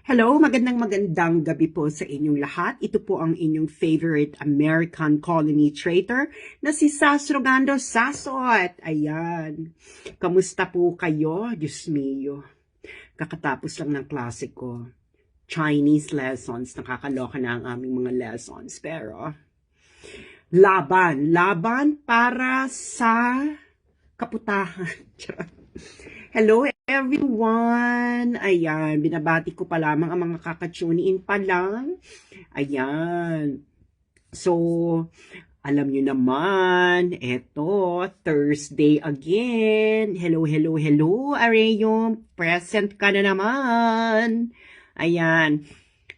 Hello, magandang gabi po sa inyong lahat. Ito po ang inyong favorite American colony traitor na si Sas Rogando Sasot. Ayan. Kamusta po kayo? Diyos mio. Kakatapos lang ng klase ko. Chinese lessons. Nakakaloka na ang aming mga lessons. Pero, laban para sa kaputahan. Hello everyone! Ayan, binabati ko pa lamang ang mga kakatune in pa lang. Ayan. So, alam nyo naman, eto, Thursday again. Hello, Areo. Present ka na naman. Ayan.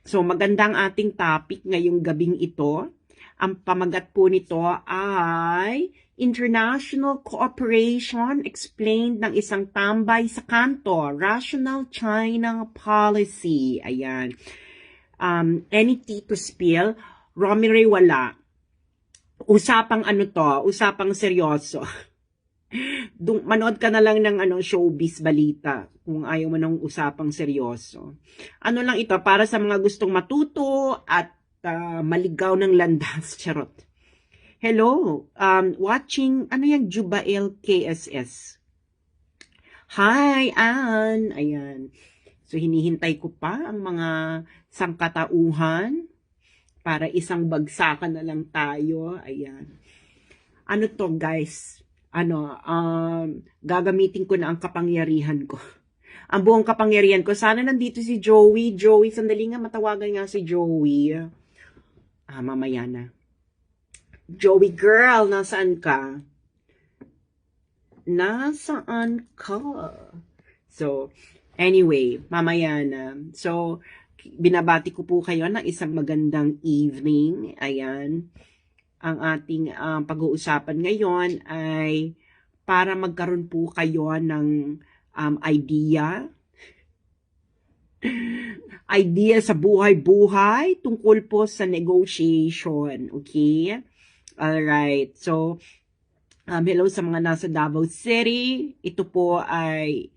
So, magandang ating topic ngayong gabing ito. Ang pamagat po nito ay International Cooperation explained ng isang tambay sa kanto, Rational China Policy. Ayan. Any tea to spill? Romire wala. Usapang usapang seryoso. Manood ka na lang ng showbiz balita kung ayaw mo ng usapang seryoso. Ano lang ito, para sa mga gustong matuto at maligaw ng landas. Charot. Hello, watching, yung Jubail KSS? Hi, Ann! Ayan. So, hinihintay ko pa ang mga sangkatauhan para isang bagsakan na lang tayo. Ayan. Ano to, guys? Gagamitin ko na ang kapangyarihan ko. Ang buong kapangyarihan ko. Sana nandito si Joey. Joey, sandali nga, matawagan nga si Joey. Mamaya na. Joey girl, nasaan ka? Nasaan ka? So, anyway, mamaya na. So, binabati ko po kayo ng isang magandang evening. Ayan. Ang ating pag-uusapan ngayon ay para magkaroon po kayo ng idea sa buhay-buhay tungkol po sa negotiation. Okay? Alright, so, hello sa mga nasa Davao City. Ito po ay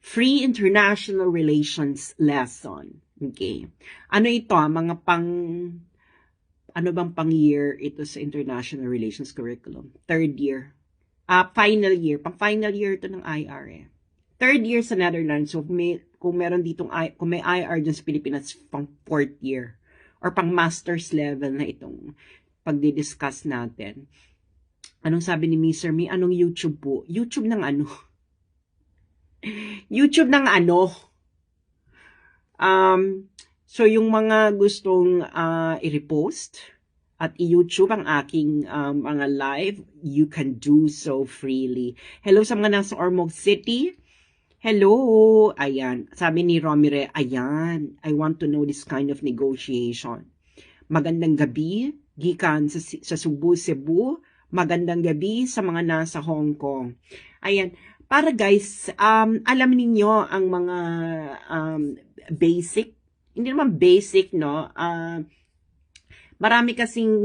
Free International Relations Lesson. Okay. Ano ito? Mga ano bang pang-year ito sa International Relations Curriculum? Third year. Final year. Pang-final year ito ng IR. Third year sa Netherlands. So, kung meron ditong, kung may IR dyan sa Pilipinas, pang fourth year. Or pang master's level na itong pagdi-discuss natin. Anong sabi ni Mr. Me? Anong YouTube po? YouTube ng ano? YouTube ng ano? So, yung mga gustong i-repost at i-YouTube ang aking mga live, you can do so freely. Hello sa mga nasa Ormoc City. Hello! Ayan. Sabi ni Romire, ayan. I want to know this kind of negotiation. Magandang gabi. Gikan sa Cebu. Magandang gabi sa mga nasa Hong Kong. Ayan. Para guys, alam ninyo ang mga basic, hindi naman basic, no? Marami kasing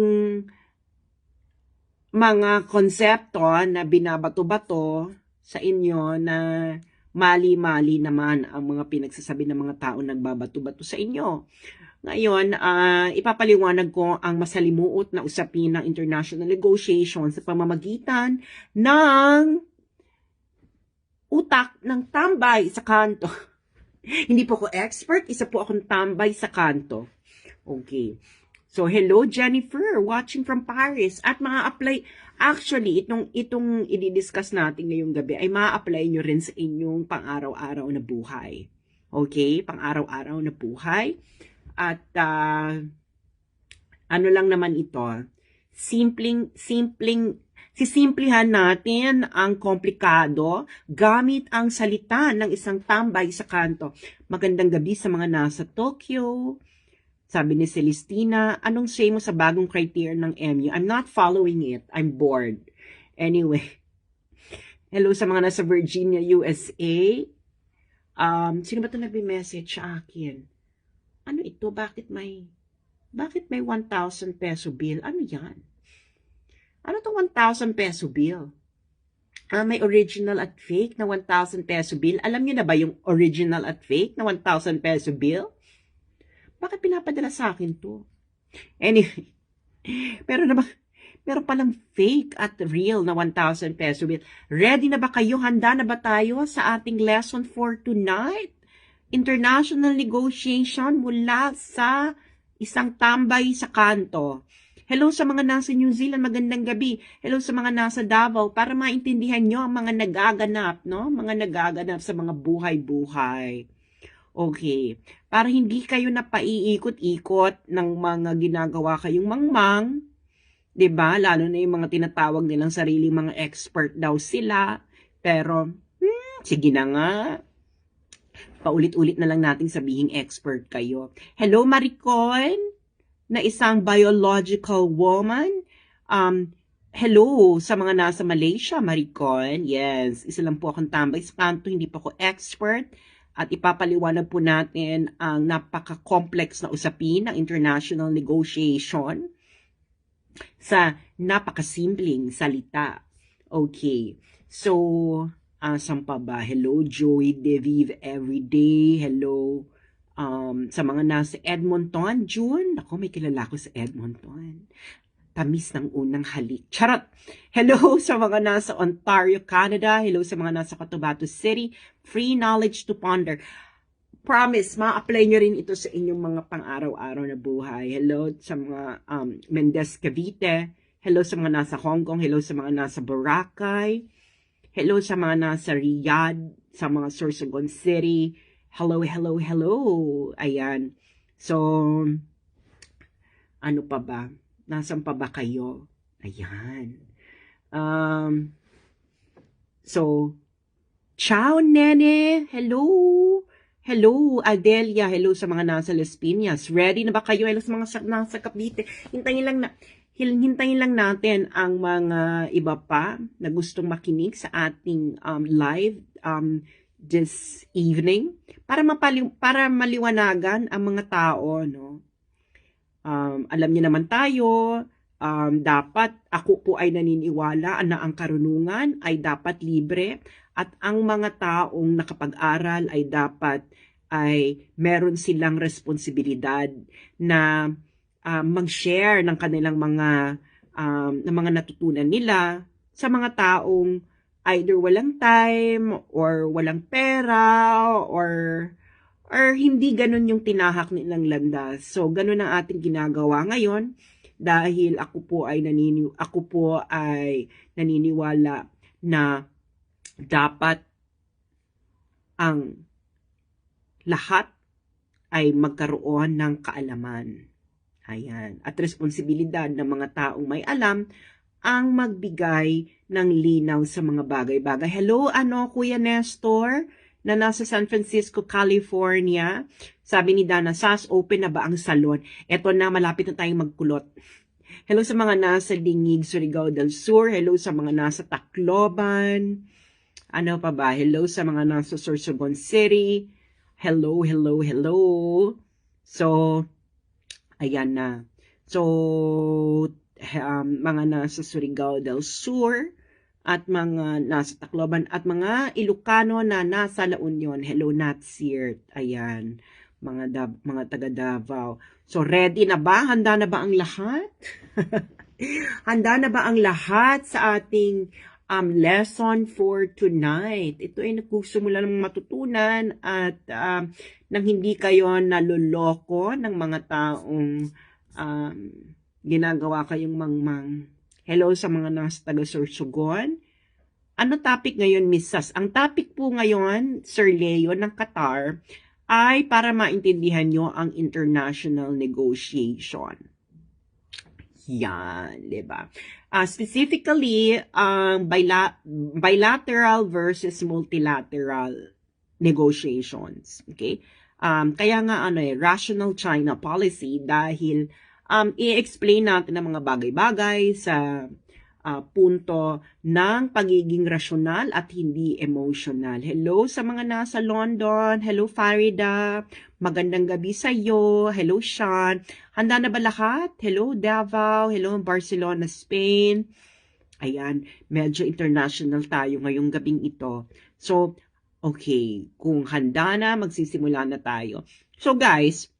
mga konsepto na binabato-bato sa inyo na mali-mali naman ang mga pinagsasabi ng mga tao nagbabato-bato sa inyo. Ngayon, ipapaliwanag ko ang masalimuot na usapin ng international negotiation sa pamamagitan ng utak ng tambay sa kanto. Hindi po ako expert, isa po akong tambay sa kanto. Okay. So, hello Jennifer, watching from Paris. At ma-apply, actually, itong i-discuss natin ngayong gabi ay ma-apply nyo rin sa inyong pang-araw-araw na buhay. Okay? Pang-araw-araw na buhay. At ano lang naman ito, sisimplihan natin ang komplikado gamit ang salita ng isang tambay sa kanto. Magandang gabi sa mga nasa Tokyo. Sabi ni Celestina, anong say mo sa bagong criteria ng MU? I'm not following it. I'm bored. Anyway. Hello sa mga nasa Virginia, USA. Sino ba ito nagme-message sa akin? Ano ito? Bakit may 1,000 peso bill? Ano yan? Ano to 1,000 peso bill? May original at fake na 1,000 peso bill. Alam niyo na ba yung original at fake na 1,000 peso bill? Bakit pinapadala sa akin to? Anyway, pero meron palang fake at real na 1,000 peso bill. Ready na ba kayo? Handa na ba tayo sa ating lesson for tonight? International negotiation mula sa isang tambay sa kanto. Hello sa mga nasa New Zealand, magandang gabi. Hello sa mga nasa Davao, para maintindihan nyo ang mga nagaganap, no? Mga nagaganap sa mga buhay-buhay. Okay. Para hindi kayo napaiikot-ikot ng mga ginagawa kayong mangmang, 'di ba? Lalo na yung mga tinatawag nilang sariling mga expert daw sila. Pero, sige na nga. Paulit-ulit na lang nating sabihing expert kayo. Hello, Maricon, na isang biological woman. Hello sa mga nasa Malaysia, Maricon. Yes, isa lang po akong tambay sa kanto, hindi pa ako expert. At ipapaliwanag po natin ang napaka-complex na usapin ng international negotiation sa napakasimpleng salita. Okay, so, saan pa ba? Hello, Joey DeVive Everyday. Hello, sa mga nasa Edmonton, June. Ako, may kilala ko sa Edmonton. Tamis ng unang halik. Charot! Hello sa mga nasa Ontario, Canada. Hello sa mga nasa Cotabato City. Free knowledge to ponder. Promise, ma-apply nyo rin ito sa inyong mga pang-araw-araw na buhay. Hello sa mga Mendez Cavite. Hello sa mga nasa Hong Kong. Hello sa mga nasa Boracay. Hello sa mga nasa Riyadh, sa mga Sorsogon City. Hello, hello, hello. Ayan. So, ano pa ba? Nasaan pa ba kayo? Ayan. So, ciao, nene. Hello. Hello, Adelia. Hello sa mga nasa Las Piñas. Ready na ba kayo? Hello sa mga nasa Cavite. Hintayin lang natin ang mga iba pa na gustong makinig sa ating live this evening para maliwanagan ang mga tao, no? Alam niyo naman tayo, dapat ako po ay naniniwala na ang karunungan ay dapat libre at ang mga taong nakapag-aral ay meron silang responsibilidad na mag-share ng kanilang mga natutunan nila sa mga taong either walang time or walang pera or hindi ganun yung tinahak nilang landas. So, ganun ang ating ginagawa ngayon dahil ako po ay naniniwala na dapat ang lahat ay magkaroon ng kaalaman. Ayan. At responsibilidad ng mga taong may alam ang magbigay ng linaw sa mga bagay-bagay. Hello, Kuya Nestor? Na nasa San Francisco, California. Sabi ni Dana, SAS, open na ba ang salon? Eto na, malapit na tayong magkulot. Hello sa mga nasa Dingig, Surigao del Sur. Hello sa mga nasa Tacloban. Ano pa ba? Hello sa mga nasa Sorsogon City. Hello, hello, hello. So, ayan na. So, mga nasa Surigao del Sur at mga nasa Tacloban at mga Ilocano na nasa La Union. Hello, Natsir. Ayan, mga taga Davao. So, ready na ba? Handa na ba ang lahat? Handa na ba ang lahat sa ating lesson for tonight? Ito ay gusto mo lang matutunan at nang hindi kayo naloloko ng mga taong ginagawa kayong mangmang. Hello sa mga nasa taga-Sorsogon. Ano topic ngayon, Miss Sas? Ang topic po ngayon, Sir Leo ng Qatar, ay para maintindihan nyo ang international negotiation. Yan, diba? Specifically, bilateral versus multilateral negotiations. Okay? Kaya nga, rational China policy dahil i-explain natin ang mga bagay-bagay sa punto ng pagiging rasyonal at hindi emotional. Hello sa mga nasa London. Hello, Farida. Magandang gabi sa iyo. Hello, Sean. Handa na ba lahat? Hello, Davao. Hello, Barcelona, Spain. Ayan, medyo international tayo ngayong gabing ito. So, okay, kung handa na, magsisimula na tayo. So guys,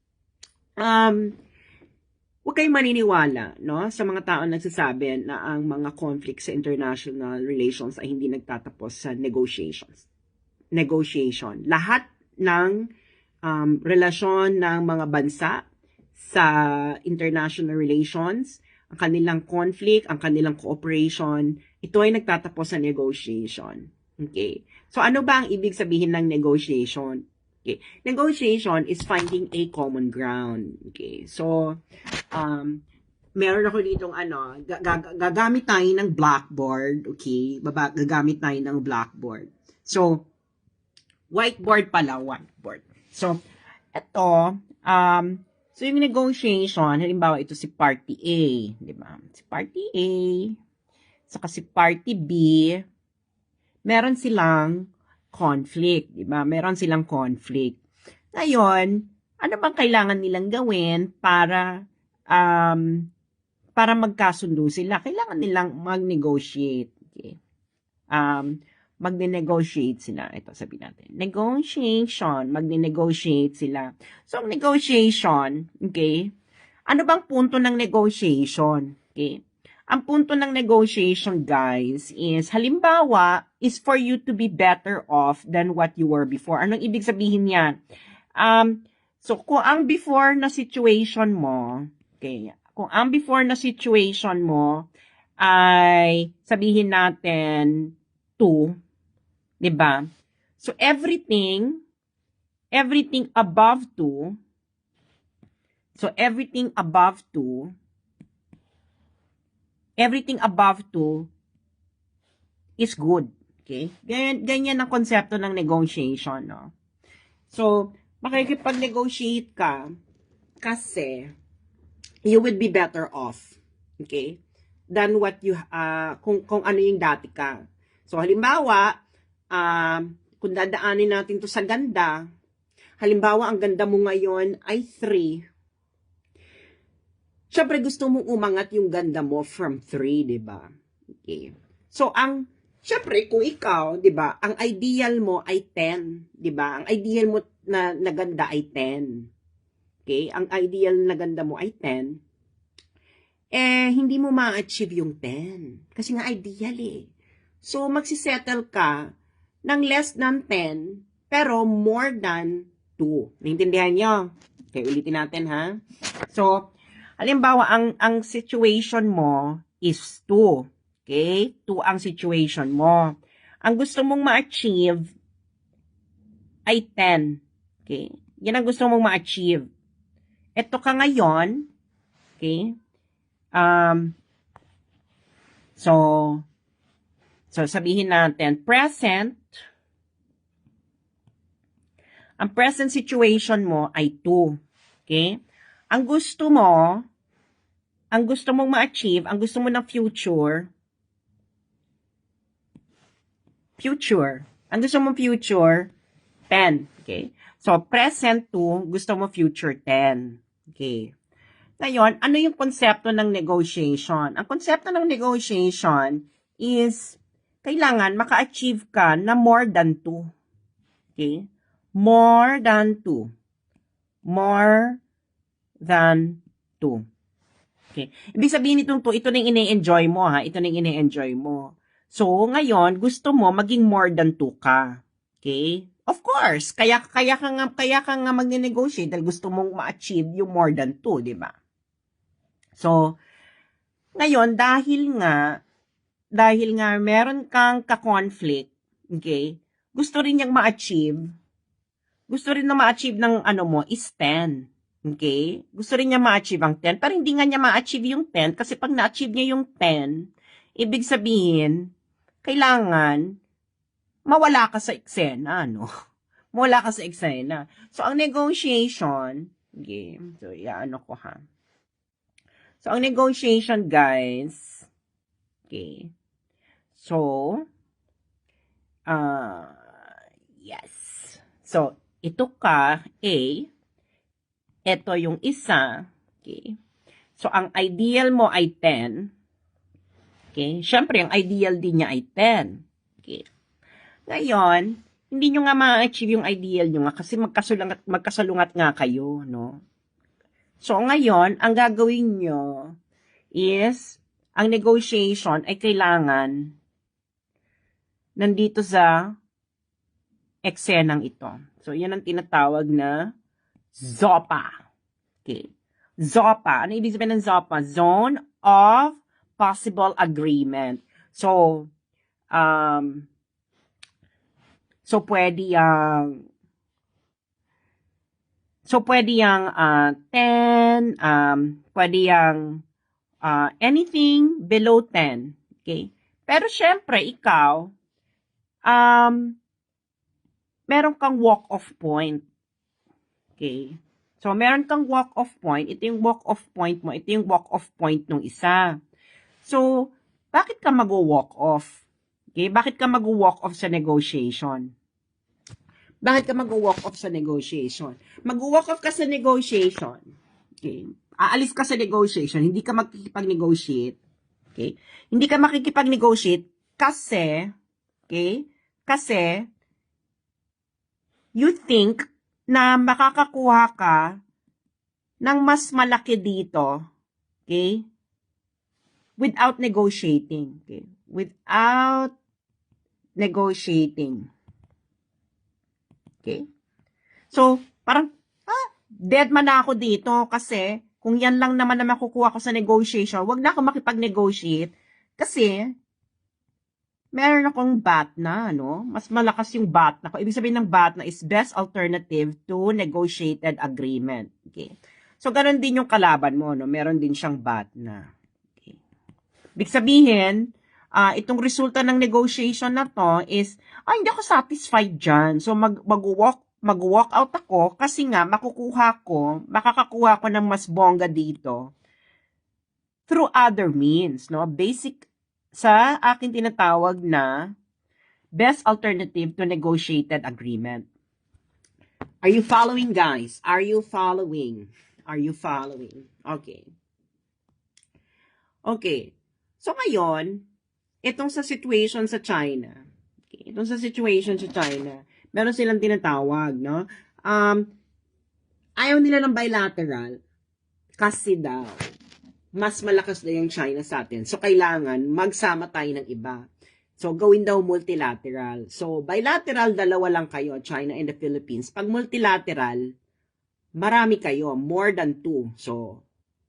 huwag kayong maniniwala, no, sa mga tao nagsasabi na ang mga conflict sa international relations ay hindi nagtatapos sa negotiations. Negotiation. Lahat ng relasyon ng mga bansa sa international relations, ang kanilang conflict, ang kanilang cooperation, ito ay nagtatapos sa negotiation. Okay? So ano ba ang ibig sabihin ng negotiation? Okay. Negotiation is finding a common ground. Okay. So, meron ako ditong gagamit tayo ng blackboard. Okay. Gagamit tayo ng blackboard. So, whiteboard pala, whiteboard. So, ito, so yung negotiation, halimbawa ito si party A, di ba? Si party A, saka si party B, meron silang conflict, di ba? Meron silang conflict. Ngayon, ano bang kailangan nilang gawin para magkasundo sila? Kailangan nilang mag-negotiate. Okay? Magne-negotiate sila. Ito, sabihin natin. Negotiation. Magne-negotiate sila. So, negotiation, okay? Ano bang punto ng negotiation? Okay? Ang punto ng negotiation, guys, is, halimbawa, is for you to be better off than what you were before. Anong ibig sabihin yan? So, kung ang before na situation mo, okay, kung ang before na situation mo ay, sabihin natin, 2, diba? So, everything above 2, everything above 2 is good. Okay? Ganyan ang konsepto ng negotiation, no? So, makikipag-negotiate ka kasi you would be better off. Okay? Than what you, kung ano yung dati ka. So, halimbawa, kung dadaanin natin to sa ganda, halimbawa, ang ganda mo ngayon ay 3. Siyempre, gusto mong umangat yung ganda mo from 3, di ba? Okay. So, siyempre, kung ikaw, di ba, ang ideal mo ay 10, di ba? Ang ideal mo na ganda ay 10. Okay? Ang ideal na ganda mo ay 10. Hindi mo ma-achieve yung 10. Kasi nga ideal eh. So, magsisettle ka ng less than 10, pero more than 2. Naintindihan nyo? Okay, ulitin natin ha. So, halimbawa, ang situation mo is 2. Okay? 2 ang situation mo. Ang gusto mong ma-achieve ay 10. Okay? Yan ang gusto mong ma-achieve. Ito ka ngayon. Okay? So sabihin natin, ang present situation mo ay 2. Okay? Ang gusto mong ma-achieve, ang gusto mo ng future, ang gusto mong future, 10. Okay? So, present 2, gusto mo future 10. Okay? Ngayon, ano yung konsepto ng negotiation? Ang konsepto ng negotiation is, kailangan maka-achieve ka na more than 2. Okay? More than 2. More than 2. Okay? Ibig sabihin itong 2, ito na yung ine-enjoy mo ha. Ito na yung ine-enjoy mo. So, ngayon, gusto mo maging more than 2 ka. Okay? Of course, kaya ka nga magne-negotiate dahil gusto mong ma-achieve yung more than 2, di ba? So, ngayon, dahil nga meron kang ka-conflict, okay, gusto rin niyang ma-achieve, ng ano mo is 10. Okay? Gusto rin niya ma-achieve ang 10, pero hindi nga niya ma-achieve yung 10 kasi pag na-achieve niya yung 10, ibig sabihin, kailangan mawala ka sa eksena, no? Mawala ka sa eksena. So, ang negotiation, okay, so, ano ko ha. So, ang negotiation, guys, okay, so, yes. So, ito ka, A, ito yung isa, okay. So, ang ideal mo ay 10, Okay? Siyempre, ang ideal din niya ay 10. Okay? Ngayon, hindi nyo nga ma-achieve yung ideal nyo nga kasi magkasalungat nga kayo, no? So, ngayon, ang gagawin nyo is, ang negotiation ay kailangan nandito sa eksenang ito. So, yan ang tinatawag na ZOPA. Okay. ZOPA. Ano ibig sabihin ng ZOPA? Zone of Possible Agreement. So, pwede yung 10, pwede yung anything below 10. Okay? Pero syempre, ikaw, meron kang walk-off point. Okay? So, meron kang walk-off point. Ito yung walk-off point mo. Ito yung walk-off point ng isa. So, bakit ka mag-walk off? Okay? Bakit ka mag-walk off sa negotiation? Bakit ka mag-walk off sa negotiation? Mag-walk off ka sa negotiation. Okay? Aalis ka sa negotiation. Hindi ka makikipag-negotiate. Okay? Hindi ka makikipag-negotiate kasi, okay? Kasi, you think na makakakuha ka ng mas malaki dito, okay? Without negotiating, okay? Without negotiating. Okay? So, parang, dead man na ako dito kasi kung yan lang naman na makukuha ko sa negotiation, wag na ako makipag-negotiate kasi meron akong bat na, no? Mas malakas yung bat na ko. Ibig sabihin ng bat na is best alternative to negotiated agreement. Okay? So, ganun din yung kalaban mo, no? Meron din siyang bat na. Okay? Ibig sabihin, itong resulta ng negotiation na to is, hindi ako satisfied dyan. So, mag-walk out ako kasi nga, makakakuha ko ng mas bongga dito through other means, no? Basic sa akin tinatawag na best alternative to negotiated agreement. Are you following, guys? Are you following? Are you following? Okay. Okay. So, ngayon, itong sa situation sa China, okay, meron silang tinatawag, no? Ayaw nila ng bilateral kasi daw, mas malakas na yung China sa atin. So, kailangan magsama tayo ng iba. So, gawin daw multilateral. So, bilateral, dalawa lang kayo, China and the Philippines. Pag multilateral, marami kayo, more than 2. So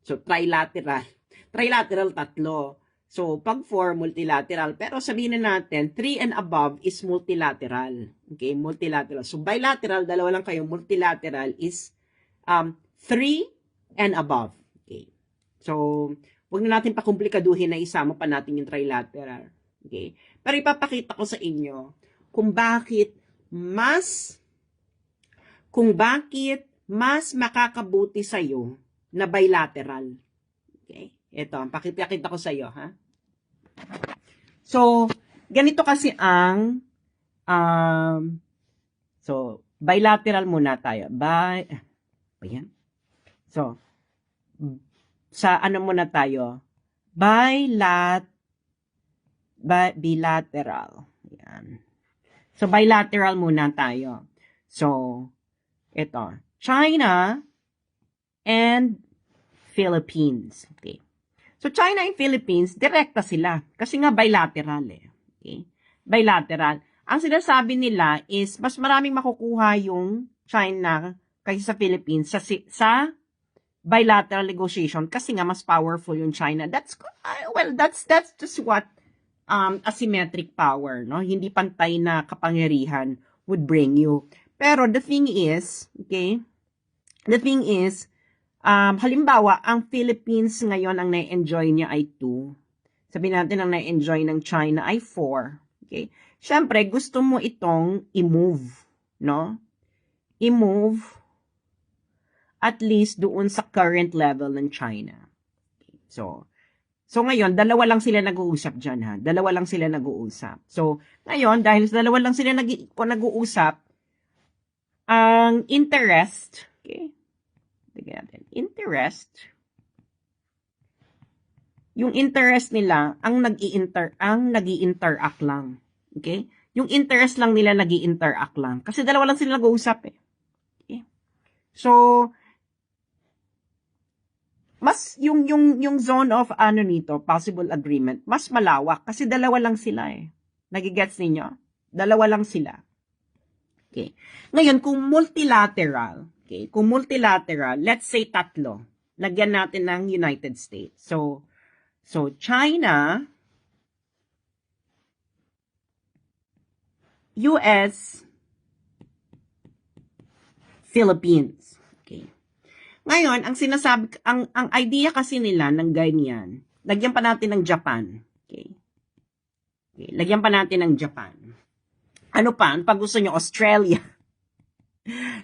trilateral. Trilateral, 3. So, pag 4, multilateral. Pero sabihin na natin, 3 and above is multilateral. Okay, multilateral. So, bilateral, dalawa lang kayo. Multilateral is 3 and above. Okay. So, huwag na natin pakomplikaduhin na isama pa natin yung trilateral. Okay. Pero ipapakita ko sa inyo kung bakit mas makakabuti sa'yo na bilateral. Okay. Ito, pakipakita ko sa'yo, ha? So, ganito kasi ang bilateral muna tayo. Ayan. So, sa ano muna tayo? Bilateral. Ayan. So, bilateral muna tayo. So, ito. China and Philippines. Okay. So, China and Philippines, direkta sila. Kasi nga bilateral eh. Okay. Bilateral. Ang sinasabi nila is, mas maraming makukuha yung China kaysa sa Philippines sa bilateral negotiation kasi nga mas powerful yung China. That's just what asymmetric power, no? Hindi pantay na kapangyarihan would bring you. Pero the thing is, halimbawa, ang Philippines ngayon ang na-enjoy niya ay 2. Sabihin natin ang na-enjoy ng China ay 4. Okay? Siyempre, gusto mo itong i-move, no? I-move at least doon sa current level ng China. Okay. So ngayon, dalawa lang sila nag-uusap dyan, ha? Dalawa lang sila nag-uusap. So, ngayon, dahil sa dalawa lang sila nag-uusap, ang interest, okay? Tignan natin. Interest yung interest nila ang nag-i-interact lang. Okay? Yung interest lang nila nag-i-interact lang. Kasi dalawa lang sila nag-uusap eh. Okay? So, mas yung zone of ano nito, possible agreement, mas malawak kasi dalawa lang sila eh. Nagigets ninyo? Dalawa lang sila. Okay. Ngayon, kung multilateral, let's say tatlo. Lagyan natin ng United States. So China, US, Philippines. Okay. Ngayon, ang idea kasi nila ng ganyan, lagyan pa natin ng Japan. Okay. Lagyan pa natin ng Japan. Ano pa? Pag gusto nyo, Australia.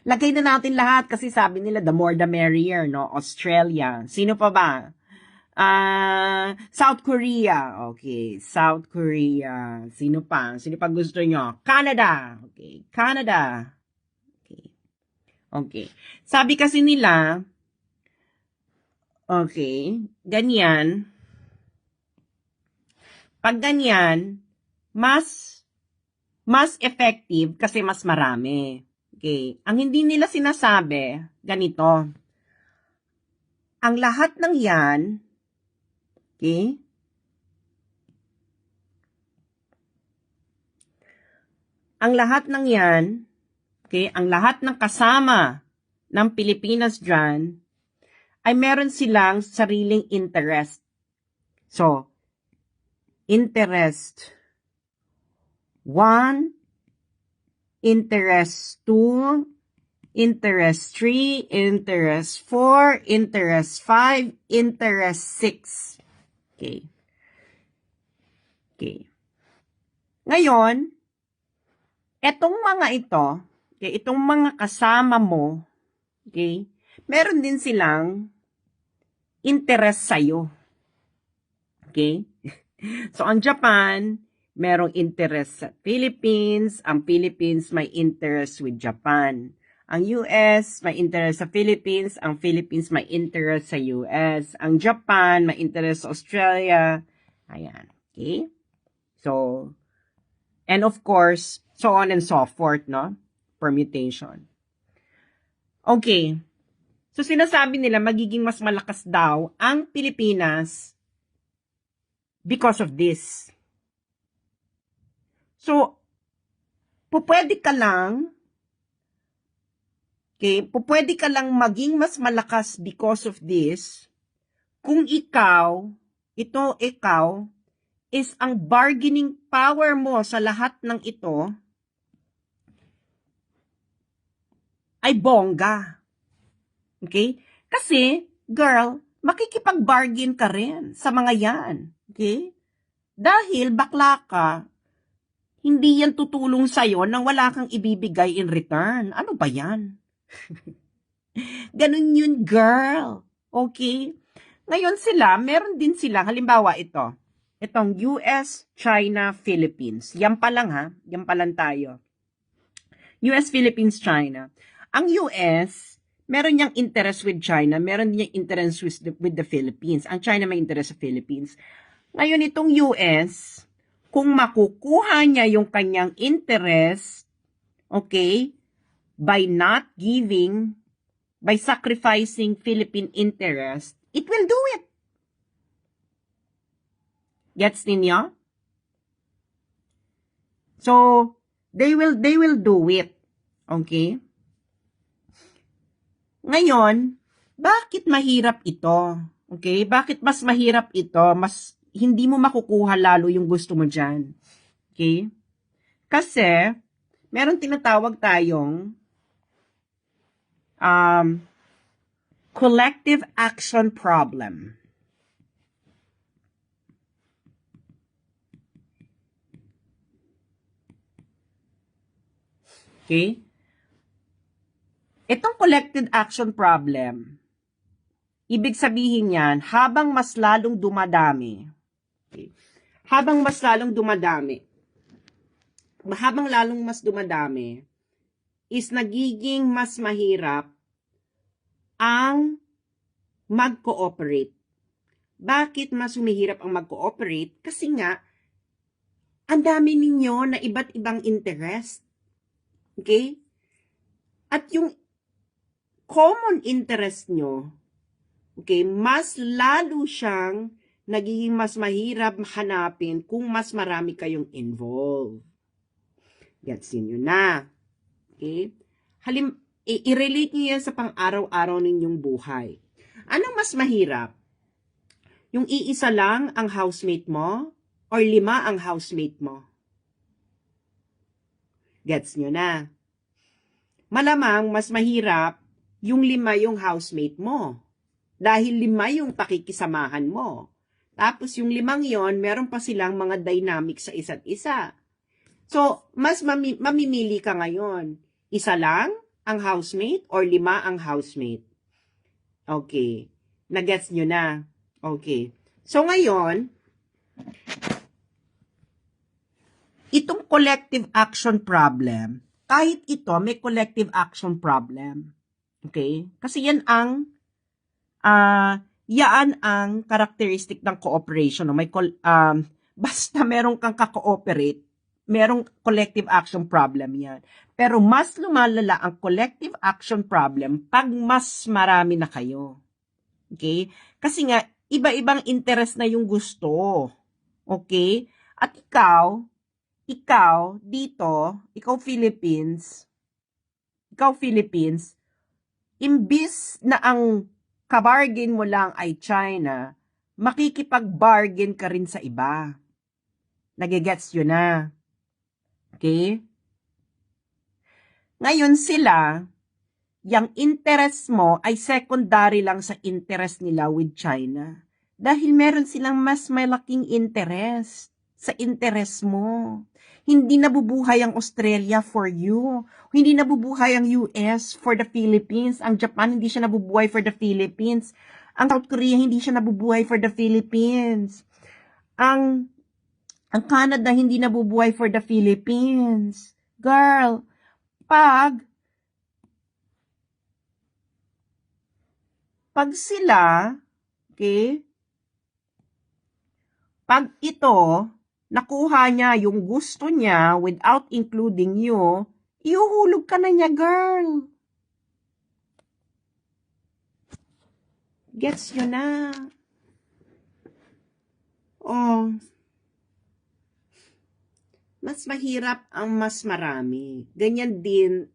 Lagay na natin lahat kasi sabi nila the more the merrier, no? Australia. Sino pa ba? South Korea. Okay, South Korea. Sino pa? Sino pa gusto nyo? Canada. Okay, Canada. Okay. Okay. Sabi kasi nila, okay, ganyan. Pag ganyan, mas effective kasi mas marami. Okay. Ang hindi nila sinasabi, ganito. Ang lahat ng yan, okay, ang lahat ng yan, okay, ang lahat ng kasama ng Pilipinas dyan, ay meron silang sariling interest. So, interest 1, interest 2, interest 3, interest 4, interest 5, interest 6. Okay. Okay. Ngayon, etong mga ito, okay, itong mga kasama mo, okay, meron din silang interest sa'yo. Okay? So, ang Japan, merong interest sa Philippines. Ang Philippines may interest with Japan. Ang US, may interest sa Philippines. Ang Philippines, may interest sa US. Ang Japan, may interest sa Australia. Ayan. Okay? So, and of course, so on and so forth, no? Permutation. Okay. So, sinasabi nila magiging mas malakas daw ang Pilipinas because of this. So, pupwede ka lang maging mas malakas because of this kung ikaw is ang bargaining power mo sa lahat ng ito ay bongga. Okay? Kasi, girl, makikipag-bargain ka rin sa mga yan. Okay? Dahil bakla ka, hindi yan tutulong sa'yo nang wala kang ibibigay in return. Ano ba yan? Ganun yun, girl. Okay? Ngayon meron din sila, halimbawa itong US, China, Philippines. Yan pa lang ha, yan pa lang tayo. US, Philippines, China. Ang US, meron niyang interest with China, meron niyang interest with the Philippines. Ang China may interest sa Philippines. Ngayon itong US, kung makukuha niya yung kanyang interest, okay, by sacrificing Philippine interest, it will do it. Gets ninyo? So, they will do it. Okay? Ngayon, bakit mahirap ito? Okay? Bakit mas mahirap ito? Mas hindi mo makukuha lalo yung gusto mo dyan. Okay? Kasi, meron tinatawag tayong collective action problem. Okay? Itong collective action problem, ibig sabihin yan, habang mas lalong dumadami, habang lalong mas dumadami, is nagiging mas mahirap ang mag-cooperate. Bakit mas humihirap ang mag-cooperate? Kasi nga, ang dami ninyo na iba't ibang interest. Okay? At yung common interest nyo, okay, mas lalo siyang nagiging mas mahirap hanapin kung mas marami kayong involved. Gets nyo na. Okay? I-relate nyo yan sa pang-araw-araw ninyong buhay. Anong mas mahirap? Yung iisa lang ang housemate mo or 5 ang housemate mo? Gets nyo na. Malamang mas mahirap yung 5 yung housemate mo. Dahil 5 yung pakikisamahan mo. Tapos yung 5 yon, meron pa silang mga dynamics sa isa't isa. So, mas mamimili ka ngayon. Isa lang ang housemate or 5 ang housemate? Okay. Nagets nyo na. Okay. So, ngayon, itong collective action problem, kahit ito, may collective action problem. Okay? Kasi yan ang characteristic ng cooperation. No? Basta meron kang ka-cooperate, merong collective action problem yan. Pero mas lumalala ang collective action problem pag mas marami na kayo. Okay? Kasi nga, iba-ibang interest na yung gusto. Okay? At ikaw dito, ikaw Philippines, imbis na ang kabargain mo lang ay China, makikipag-bargain ka rin sa iba. Nagigets yun na. Okay? Ngayon sila, yung interest mo ay secondary lang sa interest nila with China. Dahil meron silang mas malaking interest sa interest mo. Hindi nabubuhay ang Australia for you. Hindi nabubuhay ang US for the Philippines. Ang Japan hindi siya nabubuhay for the Philippines. Ang South Korea hindi siya nabubuhay for the Philippines. Ang Canada hindi nabubuhay for the Philippines. Girl, pag sila, okay, pag ito, nakuha niya yung gusto niya without including you, iuhulog ka na niya, girl. Gets nyo na. Oh. Mas mahirap ang mas marami. Ganyan din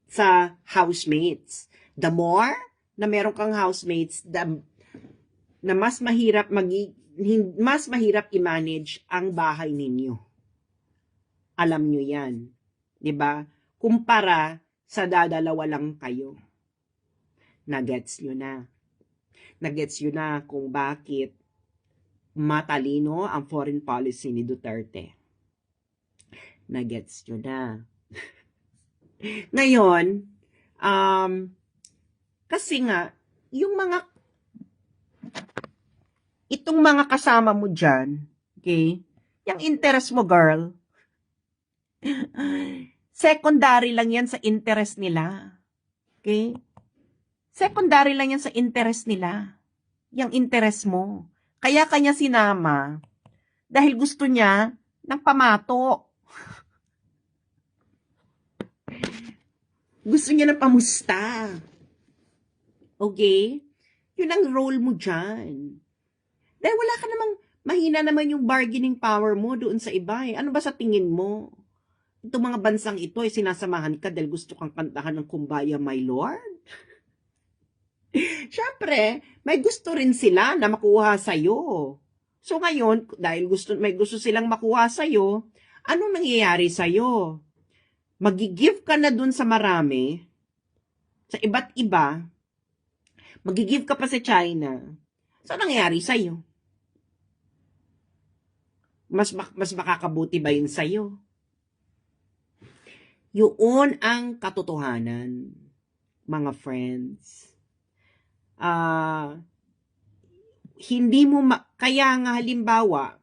sa housemates. The more na meron kang housemates, na mas mahirap i-manage ang bahay ninyo. Alam nyo yan. 'Di ba? Kumpara sa dadalawa lang kayo. Nagets nyo na. Nagets nyo na kung bakit matalino ang foreign policy ni Duterte. Nagets nyo na. Ngayon, kasi nga, itong mga kasama mo dyan, okay, yung interest mo, girl, secondary lang yan sa interest nila. Okay? Secondary lang yan sa interest nila. Yung interest mo. Kaya kanya sinama dahil gusto niya ng pamato. Gusto niya ng pamusta. Okay? Yun ang role mo dyan. Dahil wala ka namang, mahina naman yung bargaining power mo doon sa iba eh. Ano ba sa tingin mo? Itong mga bansang ito ay sinasamahan ka dahil gusto kang kantahan ng Kumbaya, My Lord? Siyempre, may gusto rin sila na makuha sa'yo. So ngayon, dahil may gusto silang makuha sa'yo, anong nangyayari sa'yo? Mag-give ka na dun sa marami, sa iba't iba, mag-give ka pa sa China. So, nangyayari sa'yo? Mas makakabuti ba yun sa'yo? Yun ang katotohanan, mga friends. Hindi mo, kaya nga halimbawa,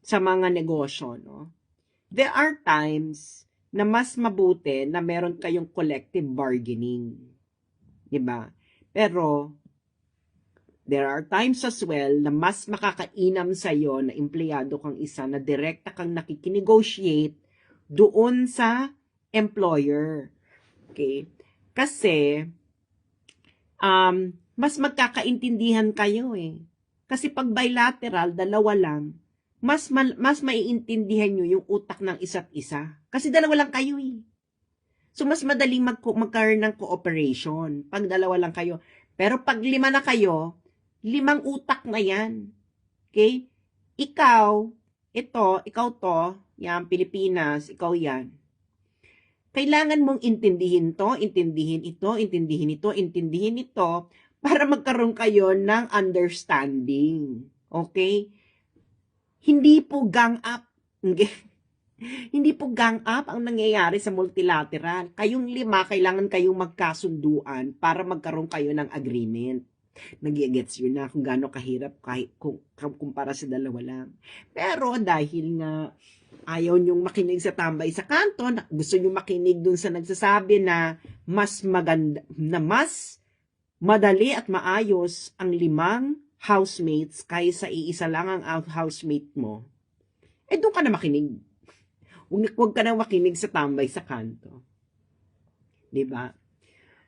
sa mga negosyo, no? There are times na mas mabuti na meron kayong collective bargaining. Diba? Pero, There are times as well na mas makakainam sa'yo na empleyado kang isa na direkta kang nakikinegotiate doon sa employer. Okay? Kasi, mas magkakaintindihan kayo eh. Kasi pag bilateral, dalawa lang, mas maiintindihan nyo yung utak ng isa't isa. Kasi dalawa lang kayo eh. So, mas madaling magkaroon ng cooperation pag dalawa lang kayo. Pero pag 5 na kayo, 5 utak na yan. Okay? Ikaw to, yan, Pilipinas, ikaw yan. Kailangan mong intindihin to, intindihin ito, intindihin ito, intindihin ito, para magkaroon kayo ng understanding. Okay? Hindi po gang up. Okay? Hindi po gang up ang nangyayari sa multilateral. Kayong 5, kailangan kayong magkasunduan para magkaroon kayo ng agreement. Nag-gets yun na kung gaano kahirap kahit kumpara sa dalawa lang. Pero dahil nga ayaw nyong makinig sa tambay sa kanto, gusto nyong makinig dun sa nagsasabi na mas maganda, na mas madali at maayos ang 5 housemates kaysa iisa lang ang housemate mo, eh doon ka na makinig. Huwag ka na makinig sa tambay sa kanto. Diba?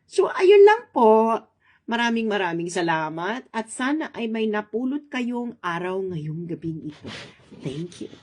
So, ayun lang po. Maraming salamat at sana ay may napulot kayong araw ngayong gabing ito. Thank you.